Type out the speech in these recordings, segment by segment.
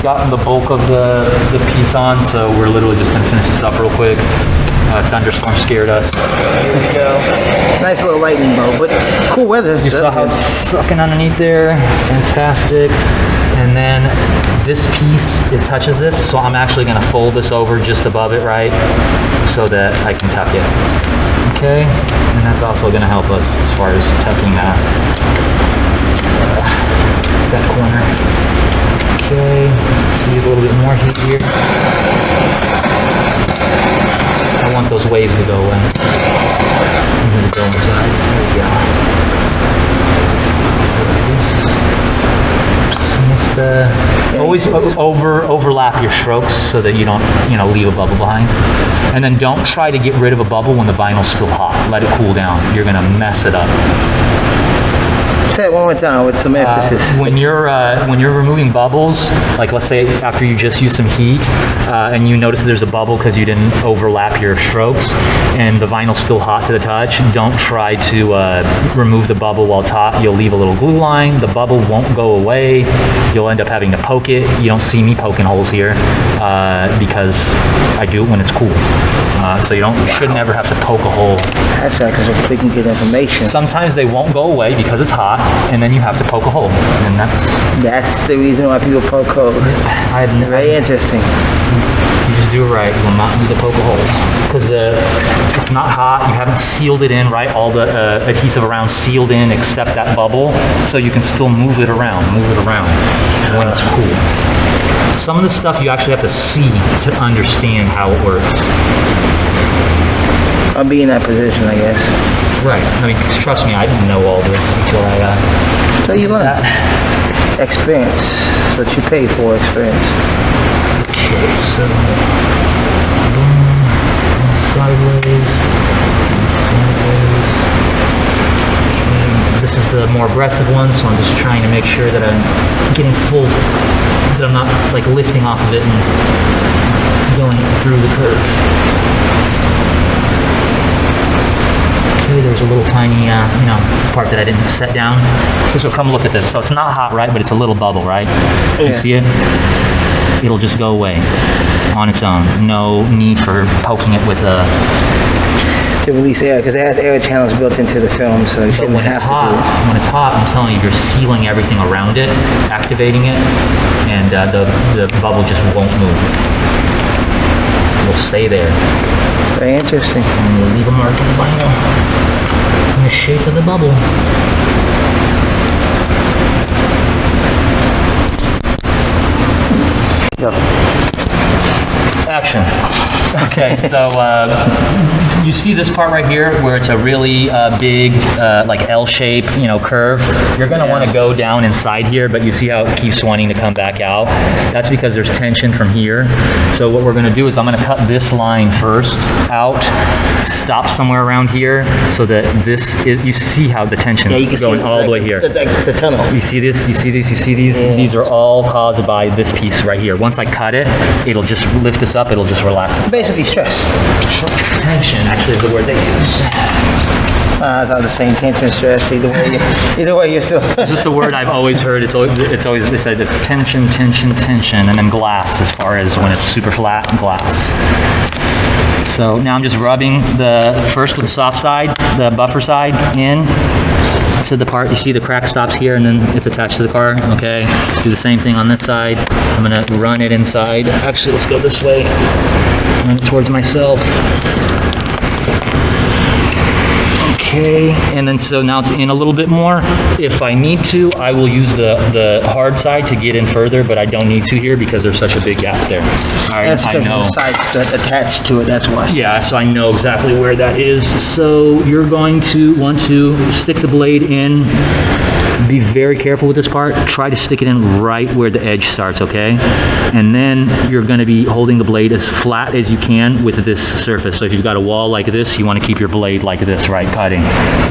gotten the bulk of the piece on, so we're literally just gonna finish this up real quick. Thunderstorm scared us. Here we go. Nice little lightning bolt, but cool weather. You saw how it's sucking underneath there? Fantastic. And then this piece, it touches this, so I'm actually gonna fold this over just above it, right? So that I can tuck it. Okay, and that's also gonna help us as far as tucking that corner. Okay, let's use a little bit more heat here. I want those waves to go away. I'm gonna go inside. There we go. Always overlap your strokes so that you don't, leave a bubble behind. And then don't try to get rid of a bubble when the vinyl's still hot. Let it cool down. You're gonna mess it up. Say it one more time with some emphasis. When you're removing bubbles, like let's say after you just use some heat, and you notice there's a bubble because you didn't overlap your strokes, and the vinyl's still hot to the touch, don't try to remove the bubble while it's hot. You'll leave a little glue line. The bubble won't go away. You'll end up having to poke it. You don't see me poking holes here because I do it when it's cool. So you shouldn't ever have to poke a hole. That's because we can get information. Sometimes they won't go away because it's hot, and then you have to poke a hole, and that's the reason why people poke holes. Very interesting. You just do it right. You will not need to poke a hole because it's not hot. You haven't sealed it in, right? All the adhesive around sealed in except that bubble, so you can still move it around when it's cool. Some of the stuff you actually have to see to understand how it works. I'll be in that position, I guess. Right. I mean, trust me, I didn't know all this until I so you learn. Experience. That's what you pay for, experience. Okay, so sideways. Okay. This is the more aggressive one, so I'm just trying to make sure that I'm getting full, that I'm not like lifting off of it and going through the curve. Okay, there's a little tiny, part that I didn't set down. So come look at this. So it's not hot, right? But it's a little bubble, right? Yeah. You see it? It'll just go away on its own. No need for poking it with a... To release air, because it has air channels built into the film, so you shouldn't have to do it. When it's hot, I'm telling you, you're sealing everything around it, activating it, and the bubble just won't move. It will stay there. Very interesting. And you'll leave a mark in the vinyl in the shape of the bubble. Go. Action. Okay, so you see this part right here where it's a really big, like L-shape, curve. You're going to want to go down inside here, but you see how it keeps wanting to come back out. That's because there's tension from here. So what we're going to do is I'm going to cut this line first out, stop somewhere around here, so that you see how the tension is going all the way here. The tunnel. You see this? You see these? You see these? Yeah. These are all caused by this piece right here. Once I cut it, it'll just lift this up. It'll just relax. Basically stress. Tension, actually, is the word they use. It's not the same tension, stress. Either way, you're still. It's just the word I've always heard. It's always they said it's tension, tension, tension, and then glass as far as when it's super flat glass. So now I'm just rubbing first with the soft side, the buffer side in to the part. You see the crack stops here and then it's attached to the car. Okay, do the same thing on this side. I'm gonna run it inside. Actually, let's go this way. Run it towards myself. Okay, and then so now it's in a little bit more. If I need to, I will use the hard side to get in further, but I don't need to here because there's such a big gap there. All right, that's because the side's attached to it, that's why. Yeah, so I know exactly where that is. So you're going to want to stick the blade in. Be very careful with this part. Try to stick it in right where the edge starts, okay? And then you're going to be holding the blade as flat as you can with this surface. So if you've got a wall like this, you want to keep your blade like this, right, cutting.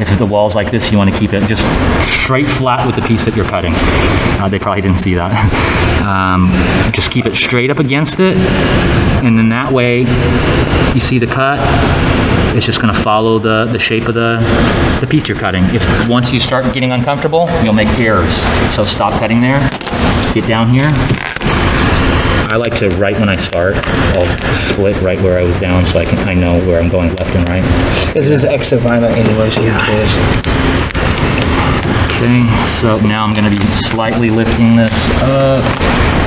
If the wall's like this, you want to keep it just straight flat with the piece that you're cutting. They probably didn't see that. Just keep it straight up against it, and then that way you see the cut. It's just going to follow the shape of the piece you're cutting. Once you start getting uncomfortable, you'll make errors. So stop cutting there. Get down here. I like to, right when I start, I'll split right where I was down so I know where I'm going left and right. This is extra vinyl anyway, so who cares? Okay, so now I'm going to be slightly lifting this up,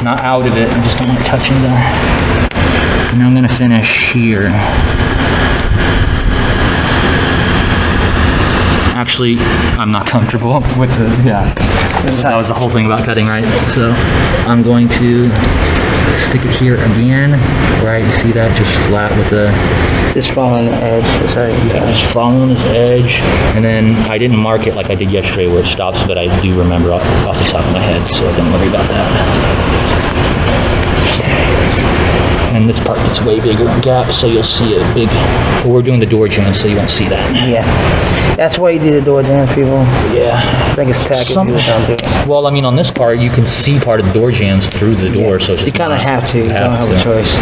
not out of it, I just don't want to touch into. And I'm going to finish here. Actually, I'm not comfortable with the, that was the whole thing about cutting, right? So I'm going to stick it here again, right? You see that? Just flat with the... Just following the edge. Just following this edge. And then I didn't mark it like I did yesterday where it stops, but I do remember off the top of my head, so don't worry about that. And this part gets way bigger in gap, so you'll see a big... Well, we're doing the door jam, so you won't see that. Yeah. That's why you do the door jam, people. Yeah. I think it's tacky if you don't do it. Well, I mean, on this part, you can see part of the door jams through the door, so it's just... You kind of have to. You don't have a choice.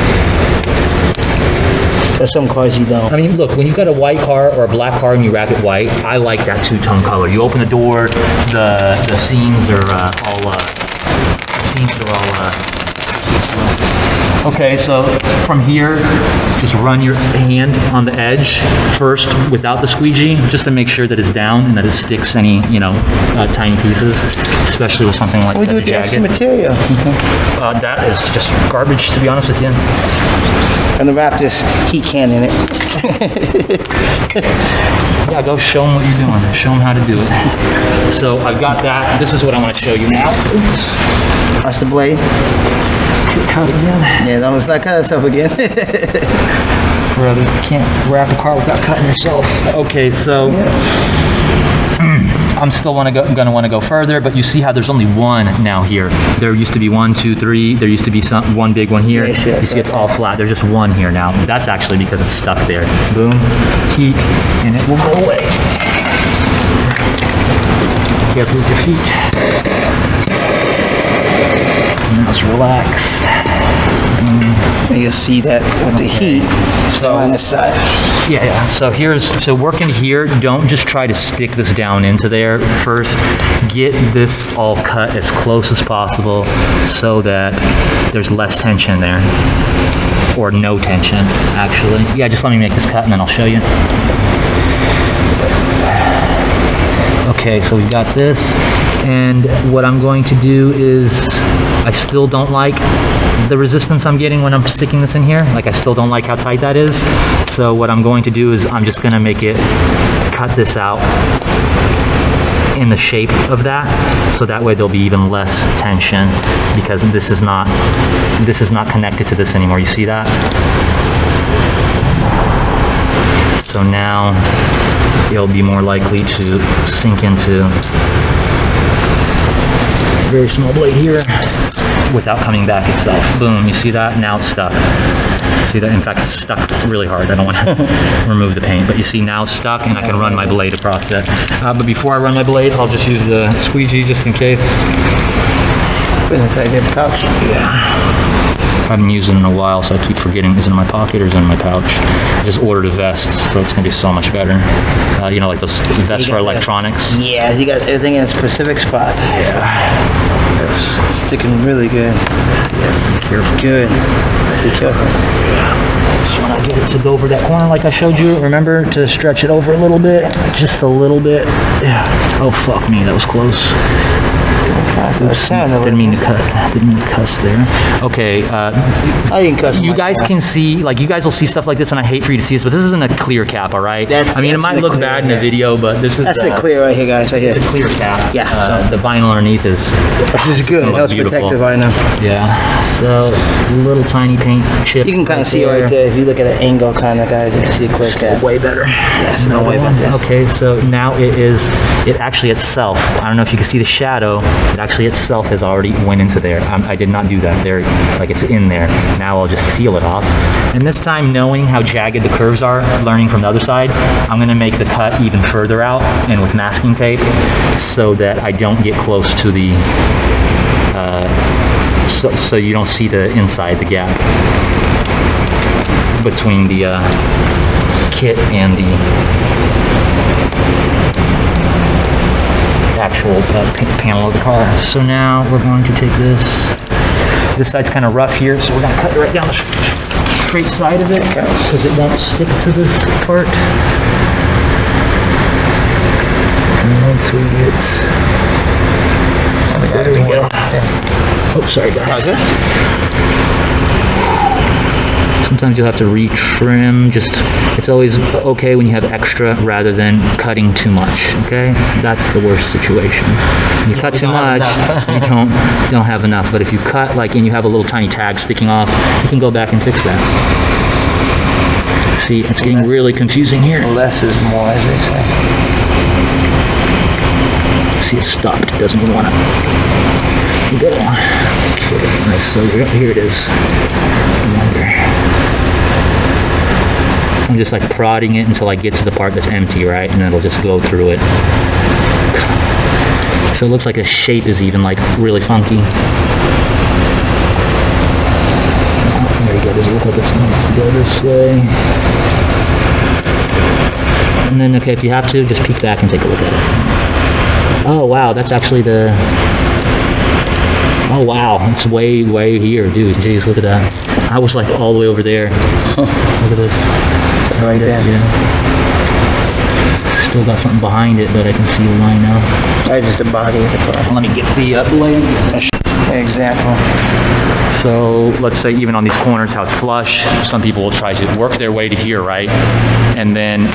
There's some cars you don't. I mean, look, when you've got a white car or a black car and you wrap it white, I like that two-tone color. You open the door, the seams are Okay, so from here, just run your hand on the edge first without the squeegee, just to make sure that it's down and that it sticks any, tiny pieces, especially with something like What do you do with the extra material? That is just garbage, to be honest with you. And the wrap this heat can in it. Yeah, go show them what you're doing. Show them how to do it. So I've got that. This is what I want to show you now. Oops. That's the blade. Cut again. Yeah, no, it's not cutting itself again. Brother, you can't wrap a car without cutting yourself. Okay, so I'm still going to want to go further, but you see how there's only one now here. There used to be 1, 2, 3. There used to be one big one here. Yes, you see it's all flat. There's just one here now. That's actually because it's stuck there. Boom, heat, and it will go away. Careful with your feet. Now it's relaxed. And you'll see that with the heat on the side. Yeah. So working here, don't just try to stick this down into there first. Get this all cut as close as possible so that there's less tension there. Or no tension, actually. Yeah, just let me make this cut and then I'll show you. Okay, so we got this, and what I'm going to do is, I still don't like the resistance I'm getting when I'm sticking this in here. Like, I still don't like how tight that is. So what I'm going to do is I'm just gonna make it, cut this out in the shape of that, so that way there'll be even less tension, because this is not connected to this anymore. You see that? So now it'll be more likely to sink into a very small blade here without coming back itself. Boom, you see that? Now it's stuck. See that? In fact, it's stuck really hard. I don't want to remove the paint, but you see now it's stuck and I can run my blade across it. But before I run my blade, I'll just use the squeegee just in case. Put it inside your pouch. Yeah. I haven't used it in a while, so I keep forgetting, is it in my pocket or is it in my pouch? I just ordered a vest, so it's going to be so much better. Like those vests for electronics. Yeah, you got everything in a specific spot. Yeah. Yes. It's sticking really good. Yeah, be careful. Good. Be careful. Just when I get it to go over that corner like I showed you, remember to stretch it over a little bit, just a little bit. Yeah. Oh, fuck me, that was close. Oops, didn't mean to cuss there. Okay, I didn't cuss. You guys can see, you guys will see stuff like this, and I hate for you to see this, but this isn't a clear cap, all right? I mean, it might look bad in a video, but this is... That's the clear right here, guys, right here. It's a clear cap. Yeah. The vinyl underneath is... This is good. It helps protect the vinyl. Yeah, so little tiny paint chip. You can kind of see right there, if you look at an angle kind of, guys, you can see a clear cap. Way better. Yes, no way better. Okay, so now it actually itself, I don't know if you can see the shadow, it actually itself has already went into there. I did not do that. There, it's in there. Now I'll just seal it off. And this time, knowing how jagged the curves are, learning from the other side, I'm going to make the cut even further out and with masking tape so that I don't get close to the, so you don't see the inside, the gap between the kit and the actual panel of the car. So now we're going to take this This side's kind of rough here, so we're gonna cut right down the straight side of it because it won't stick to this part. And once we get, there we go. Oh, sorry guys. Sometimes you'll have to retrim. It's always okay when you have extra rather than cutting too much. Okay, that's the worst situation. When you cut too much, you don't have enough. But if you cut and you have a little tiny tag sticking off, you can go back and fix that. See, it's getting really confusing here. Less is more, as they say. See, it stopped. It doesn't even want to go. Okay, nice. So here it is. I'm just prodding it until I get to the part that's empty, right? And it'll just go through it. So it looks like the shape is even really funky. There you go. Does it look like it's going to go this way? And then, okay, if you have to, just peek back and take a look at it. Oh, wow, that's actually the... Oh, wow, it's way here, dude. Jeez, look at that. I was all the way over there. Look at this. Right there. Yeah. Still got something behind it, but I can see the line now. That's just the body of the car. Let me get the blade. Example. So let's say even on these corners how it's flush, some people will try to work their way to here, right? And then,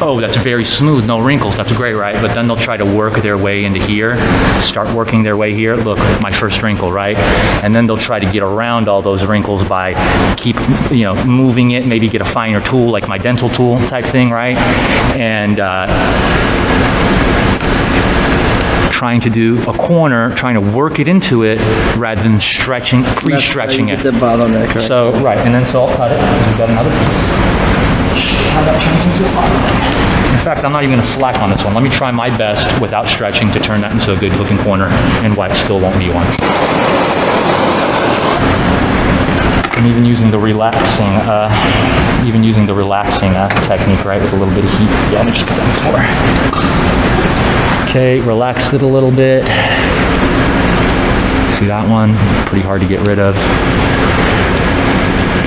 oh, that's very smooth, no wrinkles, that's great, right? But then they'll try to work their way into here, start working their way here. Look, my first wrinkle, right? And then they'll try to get around all those wrinkles by moving it, maybe get a finer tool like my dental tool type thing, right? And trying to do a corner, trying to work it into it rather than pre-stretching it. The bottleneck, right? So, right, and then so I'll cut it because we've got another piece. How that turns into a bottleneck. In fact, I'm not even going to slack on this one. Let me try my best without stretching to turn that into a good looking corner and why it still won't be one. I'm even using the relaxing technique, right, with a little bit of heat. Yeah, let me just put that on the floor. Okay, relaxed it a little bit. See that one? Pretty hard to get rid of.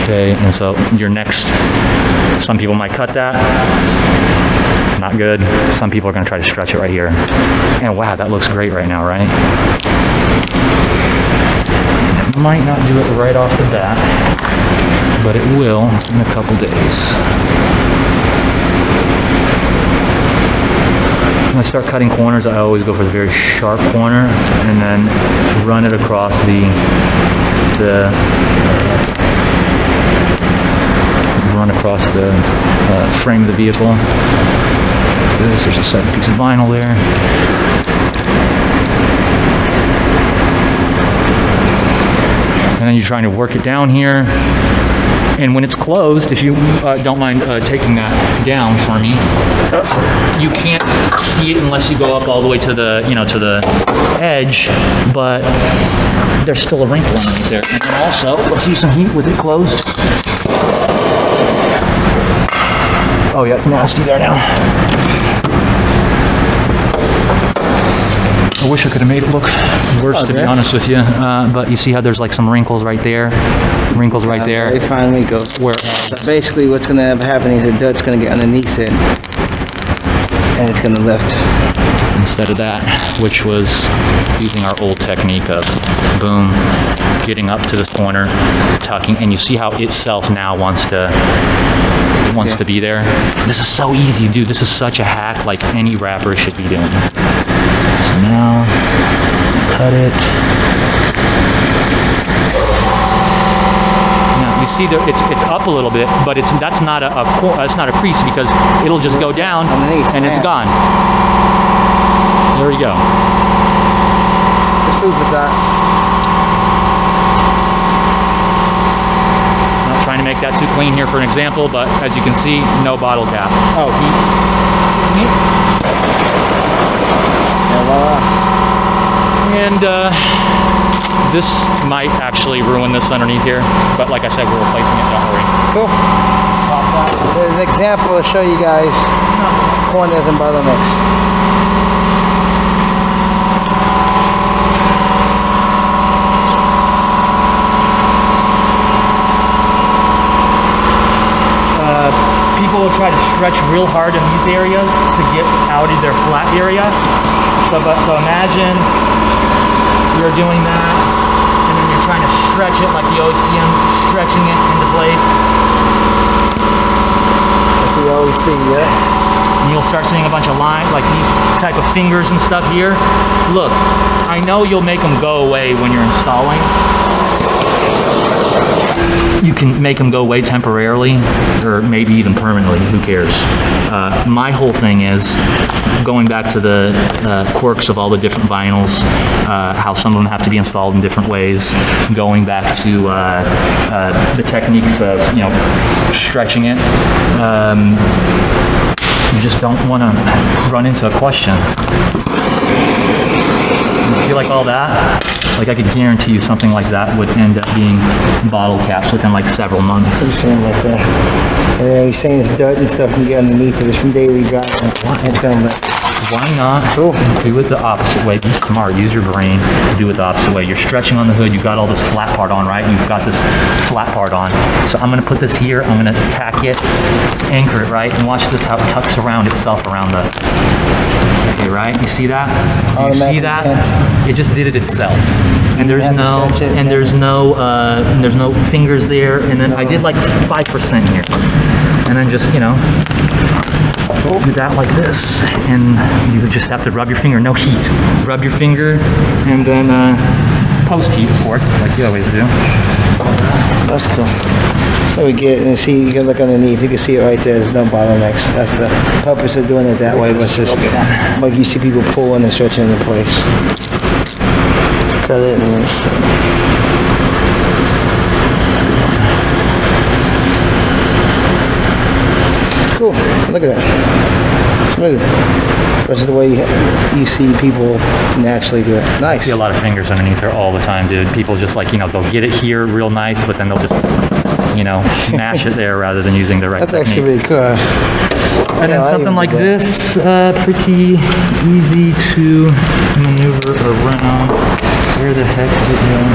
Okay, and so your next, some people might cut that. Not good. Some people are going to try to stretch it right here. And wow, that looks great right now, right? It might not do it right off the bat, but it will in a couple days. When I start cutting corners, I always go for the very sharp corner and then run it across the frame of the vehicle. There's a second piece of vinyl there. And then you're trying to work it down here. And when it's closed, if you don't mind taking that down for me, you can't see it unless you go up all the way to the, to the edge, but there's still a wrinkle underneath there. And then also, let's use some heat with it closed. Oh yeah, it's nasty there now. I wish I could have made it look worse, to be honest with you. But you see how there's some wrinkles right there? Wrinkles right there. Very fine wrinkles. Where? So basically what's going to end up happening is the dirt's going to get underneath it. And it's going to lift. Instead of that, which was using our old technique of boom, getting up to this corner, tucking, and you see how itself now wants to be there. This is so easy, dude. This is such a hack like any rapper should be doing. So now, cut it. Now you see that it's up a little bit, but that's not a crease because it'll just go down and it's gone. There we go. Let's proof with that. Not trying to make that too clean here for an example, but as you can see, no bottle cap. Oh, heat. And this might actually ruin this underneath here, but like I said, we're replacing it, don't worry. Cool. There's an example to show you guys corners and bottlenecks. will try to stretch real hard in these areas to get out of their flat area. So imagine you're doing that, and then you're trying to stretch it like you always see them stretching it into place. That's what you always see, yeah. And you'll start seeing a bunch of lines, like these type of fingers and stuff here. Look, I know you'll make them go away when you're installing. You can make them go away temporarily, or maybe even permanently, who cares? My whole thing is going back to the quirks of all the different vinyls, how some of them have to be installed in different ways, going back to the techniques of, stretching it. You just don't want to run into a question. You see like all that? Like I could guarantee you something like that would end up being bottle caps within like several months. He's saying right there. And then he's saying this dirt and stuff can get underneath it. It's from daily driving. It's gonna let. Why not do it the opposite way? Be smart. Use your brain. Do it the opposite way. You're stretching on the hood. You've got all this flat part on, right? You've got this flat part on. So I'm going to put this here. I'm going to tack it, anchor it, right? And watch this, how it tucks around itself around the... Okay, right? You see that? You see that? It just did it itself. And there's no fingers there. And then I did like 5% here. And then just, do that like this, and you just have to rub your finger, no heat. Rub your finger, and then post-heat, of course, like you always do. That's cool. So we get, and see, you can look underneath, you can see it right there, there's no bottlenecks. That's the purpose of doing it that way, but it's just, like you see people pulling and stretching into place. Just cut it and cool. Look at that. Smooth. That's the way you see people naturally do it. Nice. I see a lot of fingers underneath there all the time, dude. People just like, they'll get it here real nice, but then they'll just, smash it there rather than using the right technique. That's actually really cool. And then something like this, pretty easy to maneuver around. Where the heck is it going?